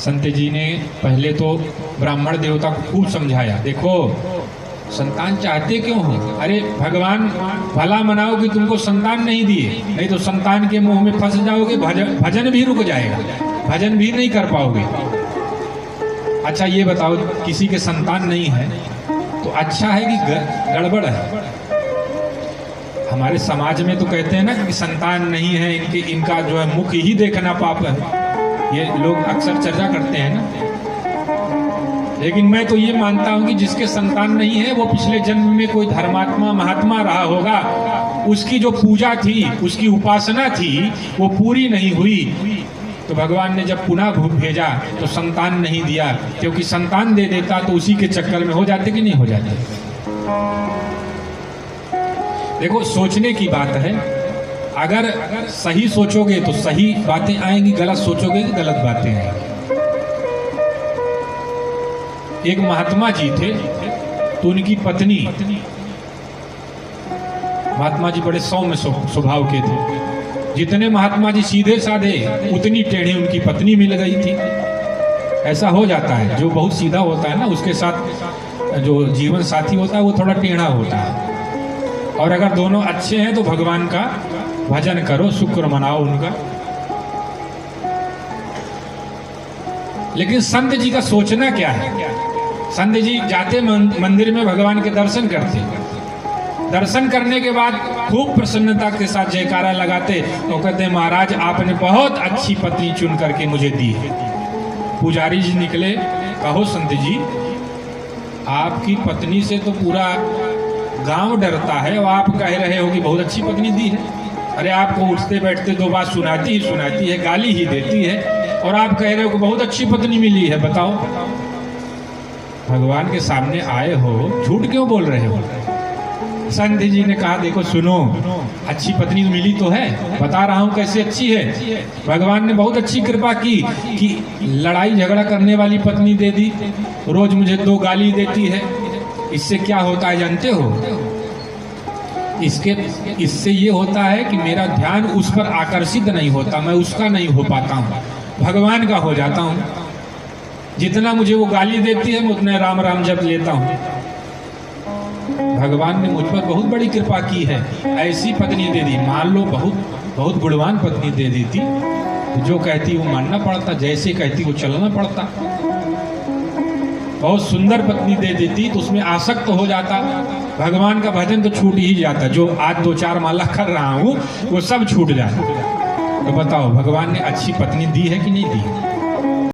संत जी ने पहले तो ब्राह्मण देवता को खूब समझाया, देखो संतान चाहते क्यों हो? अरे भगवान भला मनाओ कि तुमको संतान नहीं दिए, नहीं तो संतान के मुंह में फंस जाओगे, भजन भी रुक जाएगा, भजन भी नहीं कर पाओगे। अच्छा ये बताओ, किसी के संतान नहीं है तो अच्छा है कि गड़बड़ है? हमारे समाज में तो कहते हैं ना कि संतान नहीं है, इनका जो है मुख ही देखना पाप है, ये लोग अक्सर चर्चा करते हैं ना। लेकिन मैं तो ये मानता हूं कि जिसके संतान नहीं है वो पिछले जन्म में कोई धर्मात्मा महात्मा रहा होगा, उसकी जो पूजा थी, उसकी उपासना थी, वो पूरी नहीं हुई, तो भगवान ने जब पुनः भेजा तो संतान नहीं दिया, क्योंकि संतान दे देता तो उसी के चक्कर में हो जाते कि नहीं हो जाते। देखो सोचने की बात है, अगर सही सोचोगे तो सही बातें आएंगी, गलत सोचोगे तो गलत बातें आएंगी। एक महात्मा जी थे तो उनकी पत्नी, महात्मा जी बड़े सौम्य स्वभाव के थे, जितने महात्मा जी सीधे साधे उतनी टेढ़ी उनकी पत्नी मिल गई थी। ऐसा हो जाता है, जो बहुत सीधा होता है ना उसके साथ जो जीवन साथी होता है वो थोड़ा टेढ़ा होता है। और अगर दोनों अच्छे हैं तो भगवान का भजन करो, शुक्र मनाओ उनका। लेकिन संत जी का सोचना क्या है? संत जी जाते मंदिर में भगवान के दर्शन करते, दर्शन करने के बाद खूब प्रसन्नता के साथ जयकारा लगाते तो कहते हैं महाराज आपने बहुत अच्छी पत्नी चुन करके मुझे दी है। पुजारी जी निकले, कहो संत जी आपकी पत्नी से तो पूरा गांव डरता है और आप कह रहे हो कि बहुत अच्छी पत्नी दी है। अरे आपको उठते बैठते दो बात सुनाती है, गाली ही देती है, और आप कह रहे हो कि बहुत अच्छी पत्नी मिली है। बताओ भगवान के सामने आए हो, झूठ क्यों बोल रहे हो? संत जी ने कहा देखो सुनो, अच्छी पत्नी मिली तो है, बता रहा हूं कैसे अच्छी है। भगवान ने बहुत अच्छी कृपा की कि लड़ाई झगड़ा करने वाली पत्नी दे दी, रोज मुझे 2 गाली देती है। इससे क्या होता है जानते हो? इससे ये होता है कि मेरा ध्यान उस पर आकर्षित नहीं होता, मैं उसका नहीं हो पाता हूँ, भगवान का हो जाता हूँ। जितना मुझे वो गाली देती है मैं उतना राम राम जप लेता हूँ। भगवान ने मुझ पर बहुत बड़ी कृपा की है, ऐसी पत्नी दे दी। मान लो बहुत गुणवान पत्नी दे देती तो जो कहती वो मानना पड़ता, जैसे कहती वो चलना पड़ता। बहुत सुंदर पत्नी दे देती तो उसमें आसक्त हो जाता, भगवान का भजन तो छूट ही जाता। जो आज 2-4 माला कर रहा हूँ वो सब छूट जाता। तो बताओ भगवान ने अच्छी पत्नी दी है कि नहीं दी?